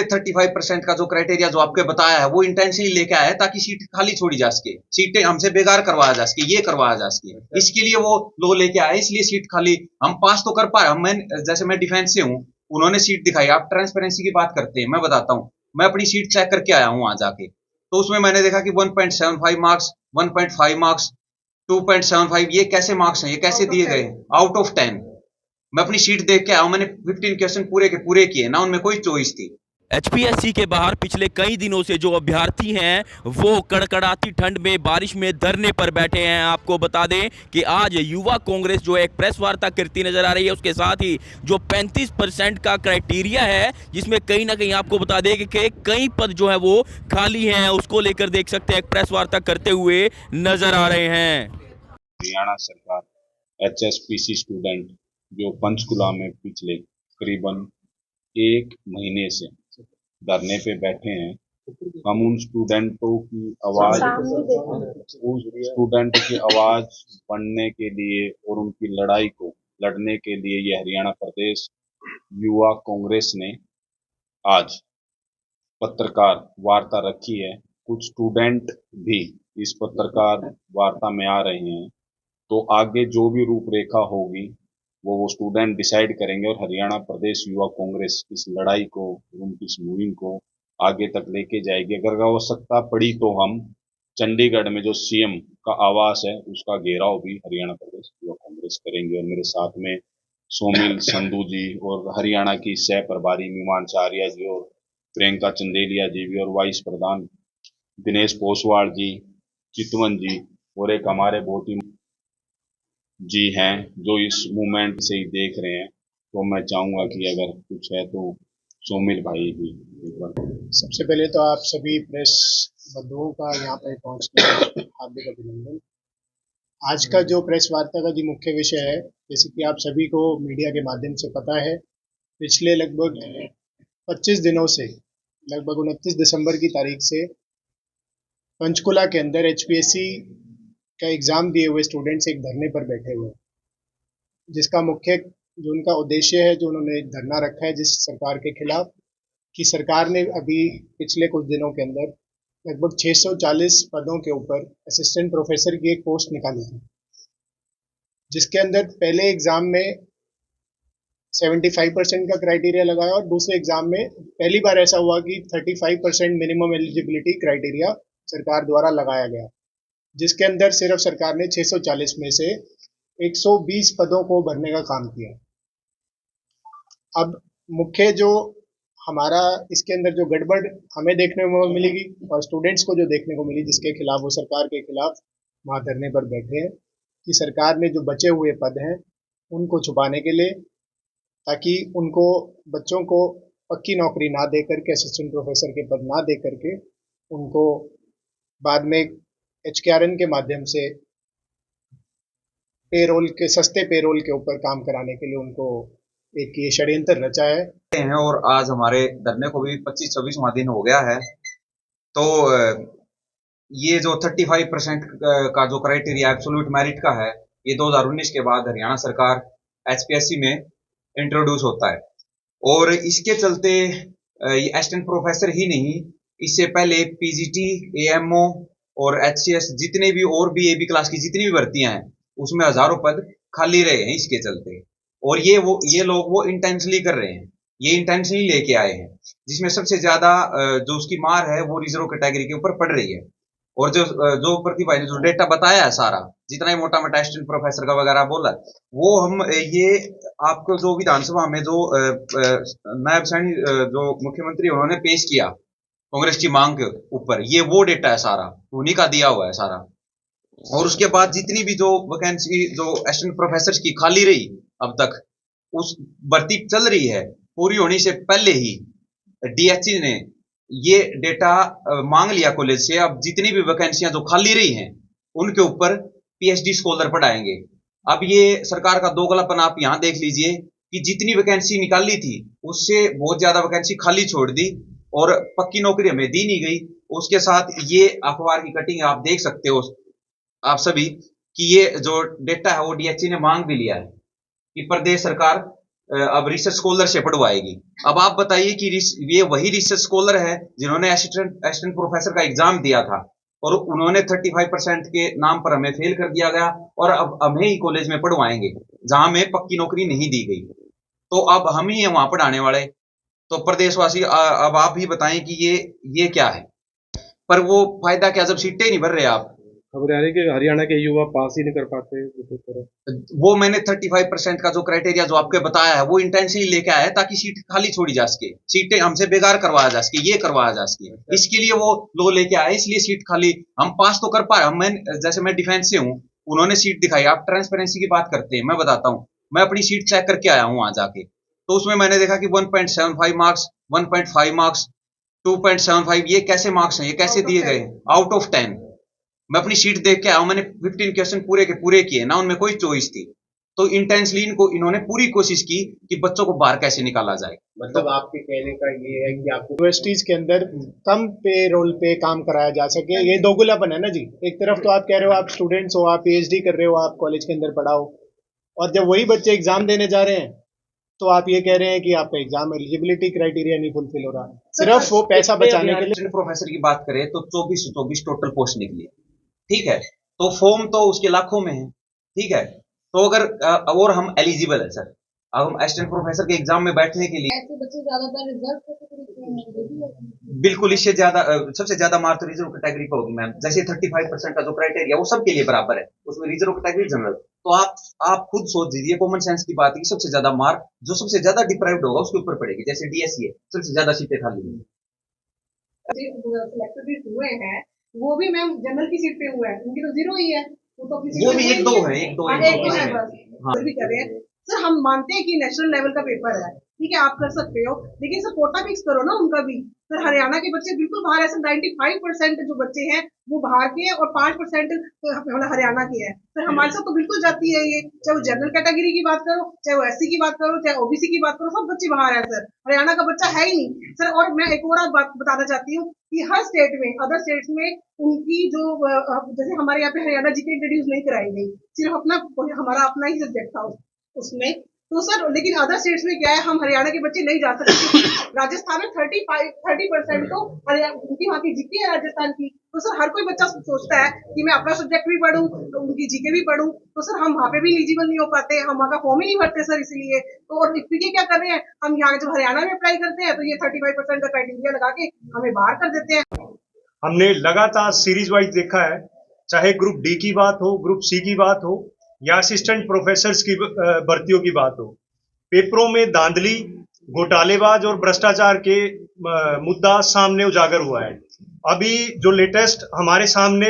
35% का जो क्राइटेरिया जो आपके बताया है वो इंटेंशनली लेके आया है ताकि सीट खाली छोड़ी जा सके, सीटें हमसे बेकार करवाया जा सके, ये करवाया जा सके, इसके लिए वो लो लेके आए, इसलिए सीट खाली हम पास तो कर पाए। मैं जैसे मैं डिफेंस से हूँ, उन्होंने सीट दिखाई। आप ट्रांसपेरेंसी की बात करते हैं, मैं बताता हूँ, मैं अपनी सीट चेक करके आया हूँ वहां जाके, तो उसमें मैंने देखा कि 1.75 मार्क्स, 1.5 मार्क्स, 2.75, ये कैसे मार्क्स हैं, ये कैसे दिए गए आउट ऑफ 10। मैं अपनी शीट देख के आया, मैंने 15 क्वेश्चन पूरे के पूरे किए ना, उनमें कोई चॉइस थी। एचपीएससी के बाहर पिछले कई दिनों से जो अभ्यर्थी हैं वो कड़कड़ाती ठंड में बारिश में धरने पर बैठे हैं। आपको बता दें कि आज युवा कांग्रेस जो एक प्रेस वार्ता करती नजर आ रही है, उसके साथ ही जो 35% का क्राइटेरिया है, जिसमें कहीं ना कहीं आपको बता दें कि कई पद जो है वो खाली हैं, उसको लेकर देख सकते हैं एक प्रेस वार्ता करते हुए नजर आ रहे हैं। हरियाणा सरकार एचएसपीसी स्टूडेंट जो पंचकुला में पिछले करीबन 1 महीने से धरने पे बैठे हैं, हम उन स्टूडेंटों की आवाज बनने के लिए और उनकी लड़ाई को लड़ने के लिए ये हरियाणा प्रदेश युवा कांग्रेस ने आज पत्रकार वार्ता रखी है। कुछ स्टूडेंट भी इस पत्रकार वार्ता में आ रहे हैं, तो आगे जो भी रूपरेखा होगी वो स्टूडेंट डिसाइड करेंगे और हरियाणा प्रदेश युवा कांग्रेस इस लड़ाई को, उनकी इस मूविंग को आगे तक लेके जाएगी। अगर आवश्यकता पड़ी तो हम चंडीगढ़ में जो सीएम का आवास है उसका घेराव भी हरियाणा प्रदेश युवा कांग्रेस करेंगे। और मेरे साथ में सोमिल संधू जी और हरियाणा की सह प्रभारी मीमांसा आर्या जी और प्रियंका चंदेलिया जी भी और वाइस प्रधान दिनेश पोसवाल जी, चितवन जी और एक हमारे बहुत ही जी हैं जो इस मूवमेंट से ही देख रहे हैं। तो मैं चाहूंगा कि अगर कुछ है तो सोमिल भाई भी एक बार। सबसे पहले तो आप सभी प्रेस बंधुओं का यहाँ पर पहुँचने का हार्दिक अभिनंदन। आज का जो प्रेस वार्ता का जो मुख्य विषय है, जैसे कि आप सभी को मीडिया के माध्यम से पता है, पिछले लगभग 25 दिनों से लगभग 29 दिसंबर की तारीख से पंचकुला के अंदर एचपीएससी का एग्जाम दिए हुए स्टूडेंट्स एक धरने पर बैठे हुए हैं, जिसका मुख्य जो उनका उद्देश्य है, जो उन्होंने धरना रखा है जिस सरकार के खिलाफ, कि सरकार ने अभी पिछले कुछ दिनों के अंदर लगभग 640 पदों के ऊपर असिस्टेंट प्रोफेसर की एक पोस्ट निकाली है, जिसके अंदर पहले एग्जाम में 75% का क्राइटेरिया लगाया और दूसरे एग्जाम में पहली बार ऐसा हुआ कि 35% मिनिमम एलिजिबिलिटी क्राइटेरिया सरकार द्वारा लगाया गया, जिसके अंदर सिर्फ सरकार ने 640 में से 120 पदों को भरने का काम किया। अब मुख्य जो हमारा इसके अंदर जो गड़बड़ हमें देखने को मिलेगी और स्टूडेंट्स को जो देखने को मिली, जिसके खिलाफ वो सरकार के खिलाफ वहां धरने पर बैठे हैं, कि सरकार ने जो बचे हुए पद हैं उनको छुपाने के लिए, ताकि उनको बच्चों को पक्की नौकरी ना दे करके, असिस्टेंट प्रोफेसर के पद ना दे करके, उनको बाद में एचकेआरएन के माध्यम से पेरोल के सस्ते पेरोल के ऊपर काम कराने के लिए उनको एक ये षड्यंत्र रचा है। और आज हमारे धरने को भी 25-26वां दिन हो गया है। तो ये जो 35% का जो क्राइटेरिया एब्सोल्यूट मेरिट का है, ये 2019 के बाद हरियाणा सरकार एचपीएससी में इंट्रोड्यूस होता है, और इसके चलते ये असिस्टेंट प्रोफेसर ही नहीं, इससे पहले पीजीटी, एएमओ और एचसीएस जितने भी और भी एबी क्लास की जितनी भी भर्तियां हैं उसमें हजारों पद खाली रहे हैं इसके चलते। और ये लोग वो इंटेंशनली कर रहे हैं, ये इंटेंशनली लेके आए हैं, जिसमें सबसे ज्यादा जो उसकी मार है वो रिजर्व कैटेगरी के ऊपर पड़ रही है। और जो प्रतिभा ने जो डेटा बताया है सारा, जितना ही मोटा मोटा असिस्टेंट प्रोफेसर का वगैरह बोला, वो हम ये आपको जो विधानसभा में जो नायब सैनी जो मुख्यमंत्री उन्होंने पेश किया कांग्रेस की मांग के ऊपर, ये वो डेटा है सारा, उन्हीं का दिया हुआ है सारा। और उसके बाद जितनी भी जो वैकेंसी जो असिस्टेंट प्रोफेसर की खाली रही अब तक, उस भर्ती चल रही है, पूरी होने से पहले ही डीएचई ने ये डेटा मांग लिया कॉलेज से। अब जितनी भी वैकेंसियां जो खाली रही हैं उनके ऊपर पीएचडी स्कॉलर पढ़ाएंगे। अब ये सरकार का दोगलापन आप यहां देख लीजिए कि जितनी वैकेंसी निकाली थी उससे बहुत ज्यादा वैकेंसी खाली छोड़ दी और पक्की नौकरी हमें दी नहीं गई। उसके साथ ये अखबार की कटिंग आप देख सकते हो आप सभी कि ये जो डेटा है वो डीएचई ने मांग भी लिया है कि प्रदेश सरकार अब रिसर्च स्कॉलर से पढ़वाएगी। अब आप बताइए कि ये वही रिसर्च स्कॉलर है जिन्होंने असिस्टेंट प्रोफेसर का एग्जाम दिया था और उन्होंने 35% के नाम पर हमें फेल कर दिया गया और अब हमें ही कॉलेज में पढ़वाएंगे जहां हमें पक्की नौकरी नहीं दी गई। तो अब हम ही हैं वहां पढ़ाने वाले। तो प्रदेशवासी अब आप ही बताएं कि ये क्या है, पर वो फायदा क्या जब सीटें नहीं भर रहे आप। खबर आ रही है कि हरियाणा के युवा पास ही नहीं कर पाते इस तरह। वो मैंने 35% का जो क्राइटेरिया जो आपके बताया है वो इंटेंशनली लेके आया है ताकि सीट खाली छोड़ी जा सके, सीटें हमसे बेकार करवाया जा सके, ये करवाया जा सके, इसके लिए वो लो लेके आए, इसलिए सीट खाली हम पास तो कर पाए। जैसे मैं डिफेंस से हूँ, उन्होंने सीट दिखाई। आप ट्रांसपेरेंसी की बात करते हैं, मैं बताता हूँ, मैं अपनी सीट चेक करके आया हूँ वहां जाके, तो उसमें मैंने देखा कि 1.75 मार्क्स, 1.5 मार्क्स, 2.75, ये कैसे मार्क्स हैं, ये कैसे दिए गए आउट ऑफ 10। मैं अपनी शीट देख के आया हूं, मैंने 15 क्वेश्चन पूरे के पूरे किए ना, उनमें कोई चॉइस थी। तो इंटेंसली इन्होंने पूरी कोशिश की कि बच्चों को बाहर कैसे निकाला जाए। मतलब आपके कहने का ये है कि आपको यूनिवर्सिटीज के अंदर कम पे रोल पे काम कराया जा सके, ये दोगुलापन है ना जी। एक तरफ तो आप कह रहे हो आप स्टूडेंट्स हो, आप पीएचडी कर रहे हो, आप कॉलेज के अंदर पढ़ाओ, और जब वही बच्चे एग्जाम देने जा रहे हैं तो आप ये कह रहे हैं कि आपका एग्जाम एलिजिबिलिटी क्राइटेरिया नहीं फुलफिल हो रहा, सिर्फ वो पैसा बचाने के लिए। प्रोफेसर की बात करें तो 24 टोटल पोस्ट निकली, ठीक है, तो फॉर्म तो उसके लाखों में है, ठीक है, तो अगर और हम एलिजिबल है सर, अब हम असिस्टेंट प्रोफेसर के एग्जाम में बैठने के लिए, ऐसे बच्चे ज्यादातर रिजर्व बिल्कुल इससे ज्यादा सबसे ज्यादा मार्क तो रिजर्व कैटेगरी पर होगी मैम। जैसे 35% का जो क्राइटेरिया वो सबके लिए बराबर है, उसमें रिजर्व कैटेगरी जनरल, तो आप खुद सोच दीजिए, कॉमन सेंस की बात है कि सबसे ज्यादा मार्क जो सबसे ज्यादा डिप्राइव्ड होगा उसके ऊपर पड़ेगी। जैसे डीएससी है, सबसे ज्यादा सीटें खाली हैं, सिलेक्टेड हुए हैं, वो भी मैम जनरल की सीट पे हुआ है, उनकी तो जीरो ही है, वो तो वो भी एक दो है, एक दो है बस। फिर भी कर रहे हैं सर, हम मानते हैं कि नेशनल लेवल का पेपर है, ठीक है, आप कर सकते हो, लेकिन सर कोटा फिक्स करो ना उनका भी। सर हरियाणा के बच्चे बिल्कुल बाहर, ऐसे 95% जो बच्चे हैं वो बाहर के हैं और 5% हरियाणा के हैं। सर हमारे साथ तो बिल्कुल जाती है ये, चाहे वो जनरल कैटेगरी की बात करो, चाहे वो एससी की बात करो, चाहे ओबीसी की बात करो, सब बच्चे बाहर है सर, हरियाणा का बच्चा है ही नहीं सर। और मैं एक और बात बताना चाहती हूँ कि हर स्टेट में, अदर स्टेट्स में उनकी जो जैसे हमारे यहाँ पे हरियाणा जीके इंट्रोड्यूस नहीं कराई गई, सिर्फ अपना हमारा अपना ही सब्जेक्ट था उसमें, तो सर लेकिन अदर स्टेट्स में क्या है, हम हरियाणा के बच्चे नहीं जा सकते। राजस्थान में 30% तो उनकी वहाँ की जीके है राजस्थान की, तो सर हर कोई बच्चा सोचता है कि मैं अपना सब्जेक्ट भी पढ़ूं तो उनकी जीके भी पढ़ूं, तो सर हम वहाँ पे भी एलिजिबल नहीं हो पाते, हम वहाँ का फॉर्म ही नहीं भरते सर, इसलिए तो। और ये क्या कर रहे हैं, हम यहाँ जब हरियाणा में अप्लाई करते हैं तो ये 35% का क्राइटेरिया लगा के हमें बाहर कर देते हैं। हमने लगातार सीरीज वाइज देखा है, चाहे ग्रुप डी की बात हो, ग्रुप सी की बात हो, या असिस्टेंट प्रोफेसर्स की भर्तियों की बात हो, पेपरों में धांधली, घोटालेबाज और भ्रष्टाचार के मुद्दा सामने उजागर हुआ है। अभी जो लेटेस्ट हमारे सामने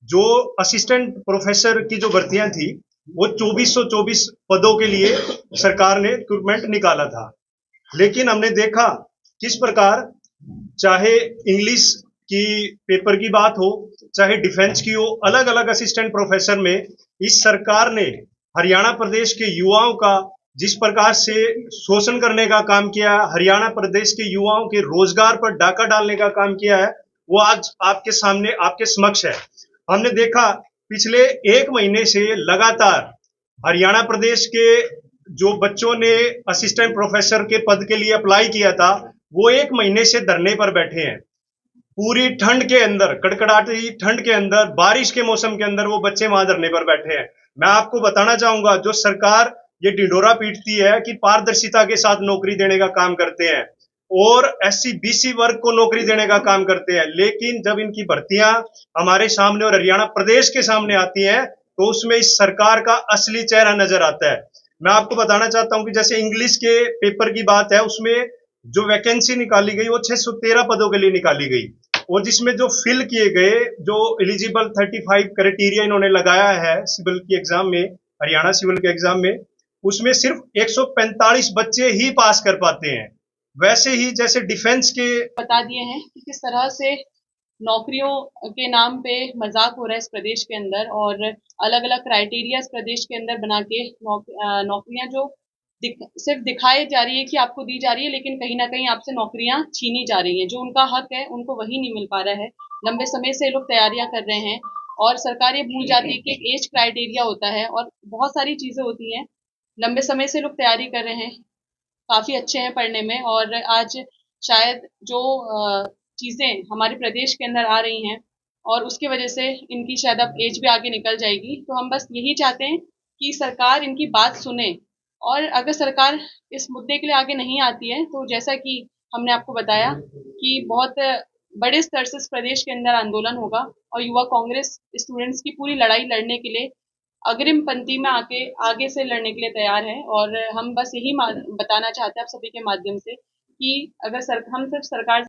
जो असिस्टेंट प्रोफेसर की जो भर्तियां थी वो 2424 पदों के लिए सरकार ने रिक्रूटमेंट निकाला था, लेकिन हमने देखा किस प्रकार चाहे इंग्लिश की पेपर की बात हो, चाहे डिफेंस की हो, अलग अलग असिस्टेंट प्रोफेसर में इस सरकार ने हरियाणा प्रदेश के युवाओं का जिस प्रकार से शोषण करने का काम किया, हरियाणा प्रदेश के युवाओं के रोजगार पर डाका डालने का काम किया है, वो आज आपके सामने आपके समक्ष है। हमने देखा पिछले 1 महीने से लगातार हरियाणा प्रदेश के जो बच्चों ने असिस्टेंट प्रोफेसर के पद के लिए अप्लाई किया था वो 1 महीने से धरने पर बैठे हैं। पूरी ठंड के अंदर, कड़कड़ाती ठंड के अंदर, बारिश के मौसम के अंदर वो बच्चे वहां धरने पर बैठे हैं। मैं आपको बताना चाहूंगा, जो सरकार ये ढिंढोरा पीटती है कि पारदर्शिता के साथ नौकरी देने का काम करते हैं और एससी बीसी वर्ग को नौकरी देने का काम करते हैं, लेकिन जब इनकी भर्तियां हमारे सामने और हरियाणा प्रदेश के सामने आती हैं तो उसमें इस सरकार का असली चेहरा नजर आता है। मैं आपको बताना चाहता हूं कि जैसे इंग्लिश के पेपर की बात है, उसमें जो वैकेंसी निकाली गई वो 613 पदों के लिए निकाली गई, और जिसमें जो फिल किए गए, जो एलिजिबल 35 क्राइटेरिया इन्होंने लगाया है सिविल की एग्जाम में, हरियाणा सिविल के एग्जाम में, उसमें सिर्फ 145 बच्चे ही पास कर पाते हैं। वैसे ही जैसे डिफेंस के बता दिए हैं कि किस तरह से नौकरियों के नाम पे मजाक हो रहा है इस प्रदेश के अंदर, और अलग अलग क्राइटेरिया इस प्रदेश के अंदर बना के नौकरियां जो सिर्फ दिखाई जा रही है कि आपको दी जा रही है, लेकिन कहीं ना कहीं आपसे नौकरियां छीनी जा रही हैं। जो उनका हक है उनको वही नहीं मिल पा रहा है। लंबे समय से लोग तैयारियां कर रहे हैं और सरकार ये भूल जाती है कि एक एज क्राइटेरिया होता है और बहुत सारी चीजें होती हैं। लंबे समय से लोग तैयारी कर रहे हैं, काफ़ी अच्छे हैं पढ़ने में, और आज शायद जो चीज़ें हमारे प्रदेश के अंदर आ रही हैं और उसकी वजह से इनकी शायद अब एज भी आगे निकल जाएगी। तो हम बस यही चाहते हैं कि सरकार इनकी बात सुने, और अगर सरकार इस मुद्दे के लिए आगे नहीं आती है तो जैसा कि हमने आपको बताया कि बहुत बड़े स्तर से इस प्रदेश के अंदर आंदोलन होगा, और युवा कांग्रेस स्टूडेंट्स की पूरी लड़ाई लड़ने के लिए अग्रिम पंक्ति में आगे से लड़ने के लिए तैयार है। और हम बस यही बताना चाहते हैं आप सभी के माध्यम से कि अगर हम सिर्फ सरकार